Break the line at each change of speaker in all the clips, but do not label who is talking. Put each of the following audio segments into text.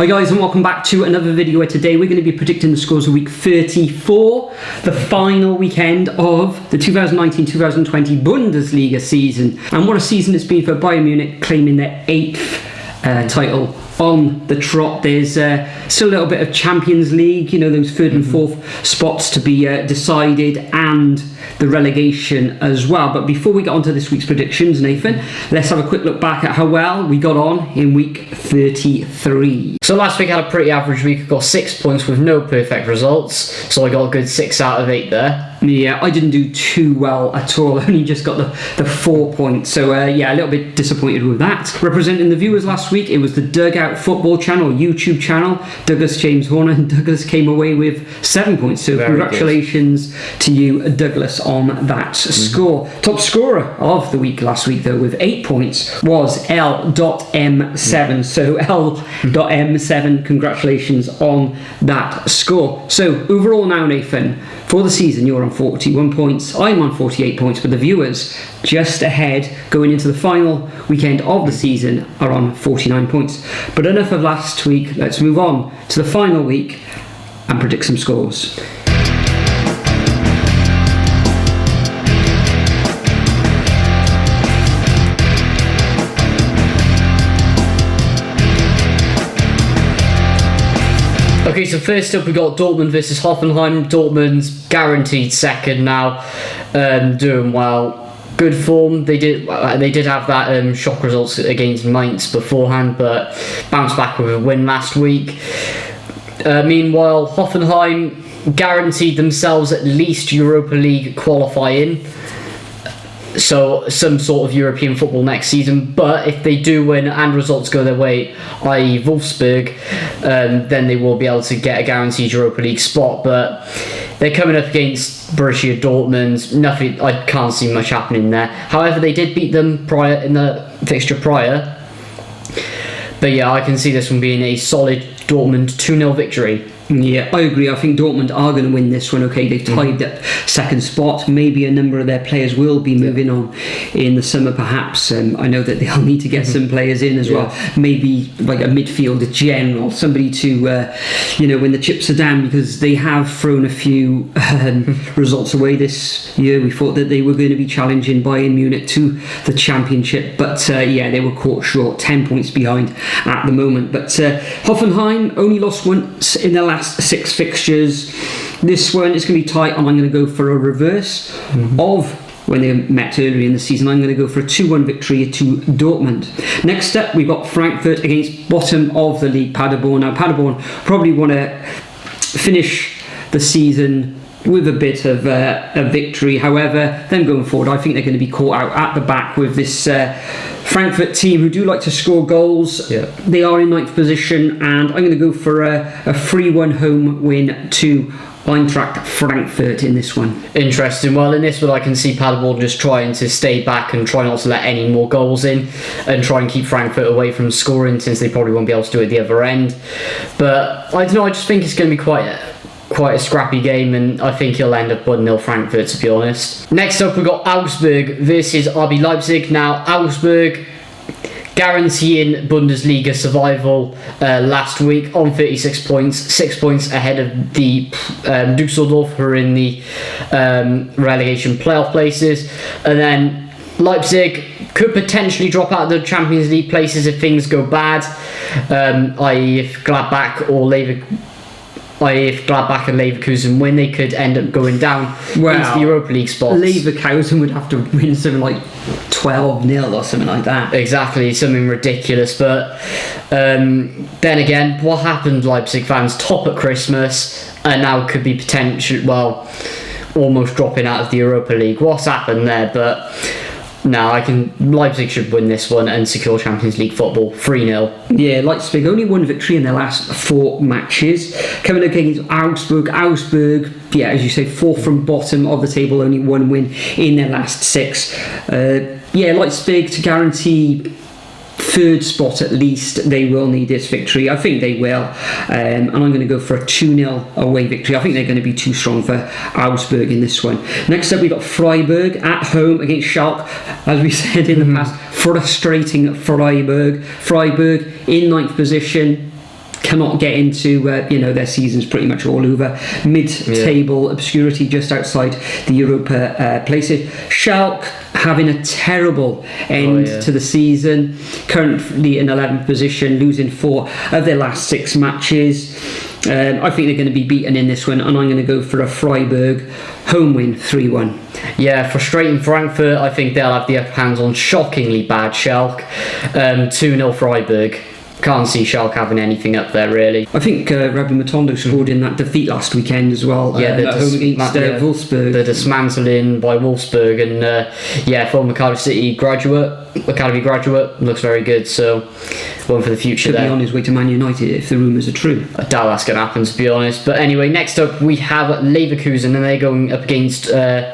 Hi guys, and welcome back to another video where today we're going to be predicting the scores of week 34, the final weekend of the 2019-2020 Bundesliga season. And what a season it's been for Bayern Munich, claiming their 8th title on the trot. There's still a little bit of Champions League, those third and fourth spots to be decided, and the relegation as well. But before we get on to this week's predictions, Nathan, let's have a quick look back at how well we got on in week 33.
So last week I had a pretty average week. I got 6 points with no perfect results, so I got a good 6 out of 8 there.
Yeah, I didn't do too well at all. I only just got the 4 points. So a little bit disappointed with that. Representing the viewers last week, it was the Dugout Football Channel, YouTube channel. Douglas James Horner, and Douglas came away with 7 points. So
Very
congratulations to you, Douglas, on that score. Top scorer of the week last week, though, with 8 points was L.M7. So L.M7, congratulations on that score. So overall now, Nathan, for the season, you're on 41 points. I'm on 48 points, but the viewers just ahead going into the final weekend of the season are on 49 points. But enough of last week. Let's move on to the final week and predict some scores.
Okay, so first up we got Dortmund versus Hoffenheim. Dortmund's guaranteed second now, doing well, good form. They did have that shock results against Mainz beforehand, but bounced back with a win last week. Meanwhile, Hoffenheim guaranteed themselves at least Europa League qualifying, so some sort of European football next season. But if they do win and results go their way, i.e. Wolfsburg, then they will be able to get a guaranteed Europa League spot. But they're coming up against Borussia Dortmund. Nothing, I can't see much happening there. However, they did beat them in the fixture prior. But yeah, I can see this one being a solid Dortmund 2-0 victory.
Yeah, I agree. I think Dortmund are going to win this one. Okay, they've tied up second spot. Maybe a number of their players will be moving on in the summer, perhaps. I know that they'll need to get some players in as well. Maybe like a midfield general, somebody to, when the chips are down, because they have thrown a few results away this year. We thought that they were going to be challenging Bayern Munich to the championship, but they were caught short, 10 points behind at the moment. But Hoffenheim only lost once in their last 6 fixtures. This one is going to be tight, and I'm going to go for a reverse of when they met earlier in the season. I'm going to go for a 2-1 victory to Dortmund. Next up, we've got Frankfurt against bottom of the league, Paderborn. Now, Paderborn probably want to finish the season with a bit of a victory. However, them going forward, I think they're going to be caught out at the back with this Frankfurt team who do like to score goals. Yeah. They are in 9th position, and I'm going to go for a 3-1 home win to Eintracht Frankfurt in this one.
Interesting. Well, in this one I can see Paderborn just trying to stay back and try not to let any more goals in, and try and keep Frankfurt away from scoring, since they probably won't be able to do it at the other end. But I don't know, I just think it's going to be quite a scrappy game, and I think he'll end up 1-0 Frankfurt, to be honest. Next up, we've got Augsburg versus RB Leipzig. Now, Augsburg guaranteeing Bundesliga survival last week on 36 points, 6 points ahead of the Dusseldorf, who are in the relegation playoff places. And then Leipzig could potentially drop out of the Champions League places if things go bad, i.e. if Gladbach and Leverkusen win, they could end up going down into the Europa League spots.
Leverkusen would have to win something like 12-0 or something like that.
Exactly, something ridiculous. But then again, what happened, Leipzig fans? Top at Christmas, and now could be almost dropping out of the Europa League. What's happened there? But no, Leipzig should win this one and secure Champions League football 3-0.
Yeah, Leipzig only one victory in their last 4 matches. Coming up against Augsburg. Augsburg, as you say, 4th from bottom of the table, only 1 win in their last 6. Leipzig to guarantee 3rd spot at least, they will need this victory. I think they will, and I'm going to go for a 2-0 away victory. I think they're going to be too strong for Augsburg in this one. Next up, we've got Freiburg at home against Schalke. As we said in the past, frustrating Freiburg in 9th position. cannot get into, their season's pretty much all over. Mid-table obscurity just outside the Europa places. Schalke having a terrible end to the season, currently in 11th position, losing 4 of their last 6 matches. I think they're going to be beaten in this one, and I'm going to go for a Freiburg home win, 3-1.
Yeah, frustrating Frankfurt. I think they'll have the upper hands on shockingly bad Schalke. 2-0 Freiburg. Can't see Schalke having anything up there, really.
I think Rabbi Matondo scored in that defeat last weekend as well. At home against Wolfsburg.
The dismantling by Wolfsburg, and former Cardiff City academy graduate, looks very good. So one for the future.
Could be on his way to Man United if the rumours are true.
I doubt that's going to happen, to be honest. But anyway, next up we have Leverkusen, and they're going up against the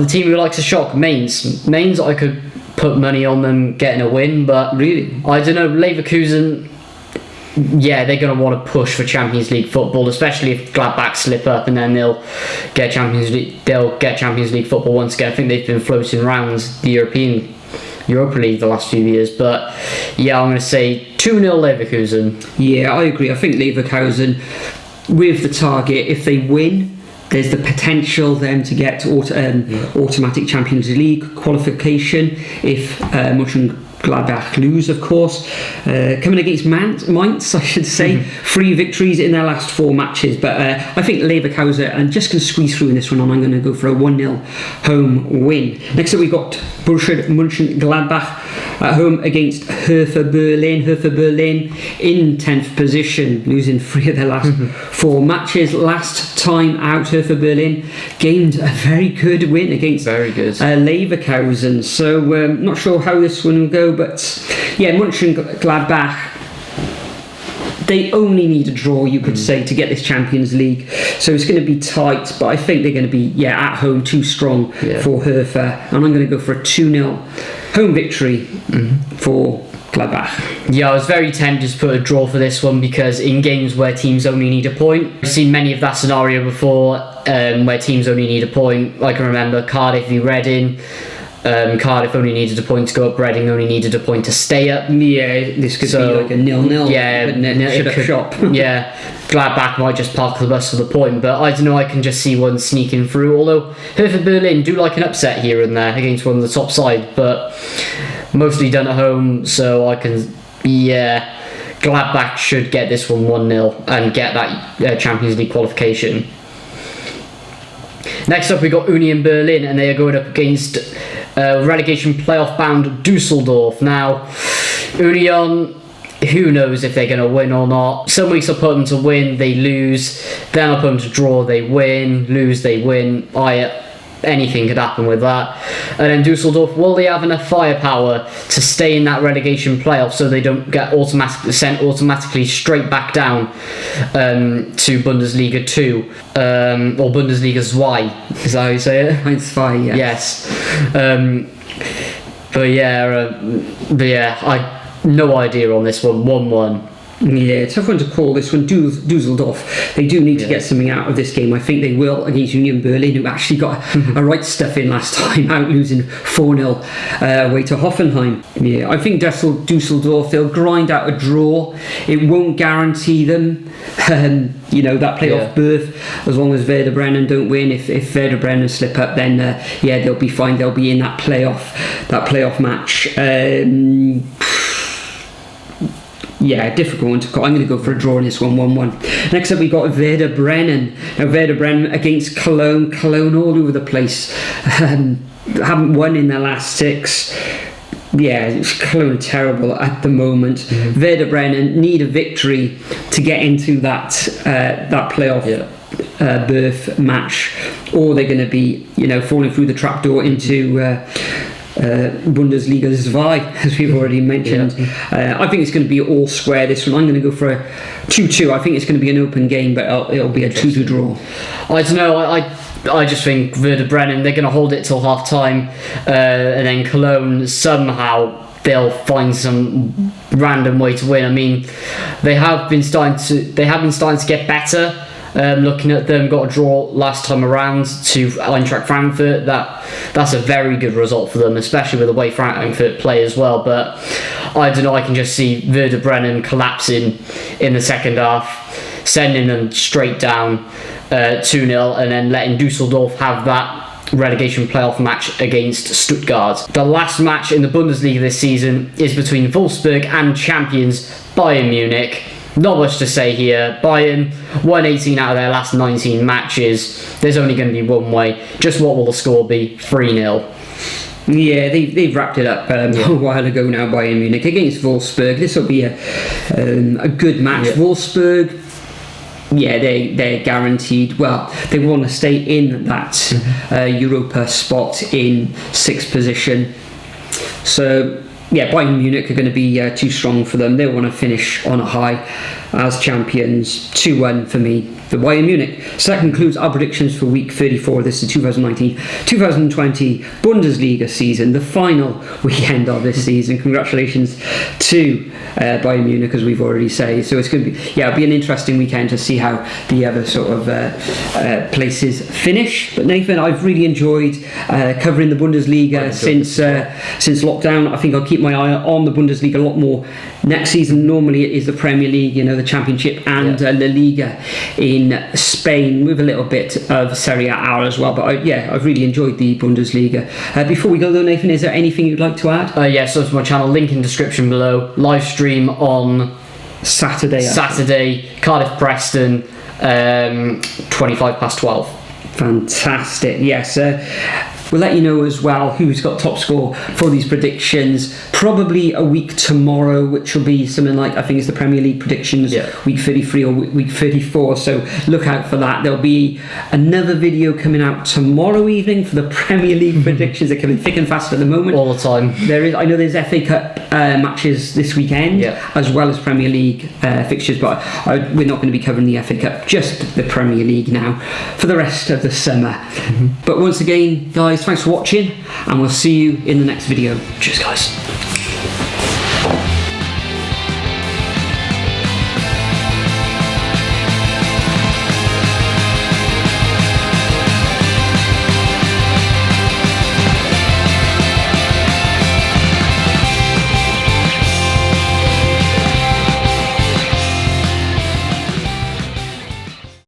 team who likes to shock, Mainz. Mainz, I could put money on them getting a win, but
really,
I don't know. Leverkusen, they're going to want to push for Champions League football, especially if Gladbach slip up, and then they'll get Champions League football once again. I think they've been floating around the Europa League the last few years, but I'm going to say 2-0 Leverkusen.
Yeah, I agree. I think Leverkusen, with the target, if they win, there's the potential then to get automatic Champions League qualification if Monchengladbach lose, of course. Coming against Mainz, I should say, 3 victories in their last 4 matches. But I think Leverkusen are just going to squeeze through in this one, and I'm going to go for a 1-0 home win. Next up, we've got Borussia Monchengladbach at home against Hertha Berlin. Hertha Berlin in 10th position, losing 3 of their last 4 matches. Last time out, Hertha Berlin gained a very good win against Leverkusen. So not sure how this one will go, but Monchengladbach, they only need a draw, you could say, to get this Champions League. So it's going to be tight, but I think they're going to be at home too strong for Hertha, and I'm going to go for a 2-0 home victory for Gladbach.
I was very tempted to put a draw for this one, because in games where teams only need a point, I've seen many of that scenario before, where teams only need a point. I can remember Cardiff v Reading. Cardiff only needed a point to go up. Reading only needed a point to stay up.
This could be like a 0-0.
Shop. Gladbach might just park the bus for the point, but I don't know. I can just see one sneaking through. Although Hertha Berlin do like an upset here and there against one of the top side, but mostly done at home. So I can, Gladbach should get this one 1-0 and get that Champions League qualification. Next up, we got Union Berlin, and they are going up against relegation playoff bound Dusseldorf. Now, Union, who knows if they're going to win or not. Some weeks I put them to win, they lose. Then I put them to draw, they win. Lose, they win. Anything could happen with that. And then Dusseldorf, will they have enough firepower to stay in that relegation playoff so they don't get sent automatically straight back down to Bundesliga 2 or Bundesliga 2? Is that how you say it?
It's 2,
yes. I no idea on this one. 1-1.
Yeah, tough one to call this one. Dusseldorf, they do need to get something out of this game. I think they will against Union Berlin, who actually got a right stuff in last time out, losing 4-0 away to Hoffenheim. Yeah, I think Dusseldorf, they'll grind out a draw. It won't guarantee them that playoff berth, as long as Werder Bremen don't win. If Werder Bremen slip up, then they'll be fine. They'll be in that playoff match. Difficult one to call. I'm going to go for a draw in this one, 1-1. Next up, we got Werder Bremen. Now, Werder Bremen against Koln. Koln all over the place. Haven't won in their last 6. Koln terrible at the moment. Werder Bremen need a victory to get into that playoff berth match, or they're going to be falling through the trapdoor into Bundesliga 2, as we've already mentioned. I think it's going to be all square, this one. I'm going to go for a 2-2. I think it's going to be an open game, but it'll be a 2-2 draw.
I don't know. I just think Werder Bremen, they're going to hold it till half time, and then Cologne, somehow they'll find some random way to win. I mean, they have been starting to get better. Looking at them, got a draw last time around to Eintracht Frankfurt. That's a very good result for them, especially with the way Frankfurt play as well. But I don't know, I can just see Werder Bremen collapsing in the second half, sending them straight down 2-0, and then letting Dusseldorf have that relegation playoff match against Stuttgart. The last match in the Bundesliga this season is between Wolfsburg and champions Bayern Munich. Not much to say here. Bayern won 18 out of their last 19 matches. There's only going to be one way. Just what will the score be? 3-0.
Yeah, they've wrapped it up a while ago now, Bayern Munich against Wolfsburg. This will be a good match. Wolfsburg, they're guaranteed. Well, they want to stay in that Europa spot in 6th position. So, Bayern Munich are going to be too strong for them. They want to finish on a high as champions. 2-1 for me for Bayern Munich. So that concludes our predictions for week 34. This is the 2019-2020 Bundesliga season, the final weekend of this season. Congratulations to Bayern Munich, as we've already said. So it's going to be it'll be an interesting weekend to see how the other sort of places finish. But Nathan, I've really enjoyed covering the Bundesliga since lockdown. I think I'll keep my eye on the Bundesliga a lot more next season. Normally it is the Premier League, the Championship, and La Liga in Spain, with a little bit of Serie A as well. But I've really enjoyed the Bundesliga. Before we go though, Nathan, is there anything you'd like to add?
So to my channel, link in description below. Live stream on Saturday, Cardiff Preston, 12:25.
Fantastic. Yes. We'll let you know as well who's got top score for these predictions. Probably a week tomorrow, which will be something like, I think it's the Premier League predictions, week 33 or week 34. So look out for that. There'll be another video coming out tomorrow evening for the Premier League predictions. They're coming thick and fast at the moment.
All the time.
I know there's FA Cup matches this weekend, as well as Premier League fixtures, but we're not going to be covering the FA Cup, just the Premier League now for the rest of the summer. But once again, guys, thanks for watching, and we'll see you in the next video. Cheers, guys.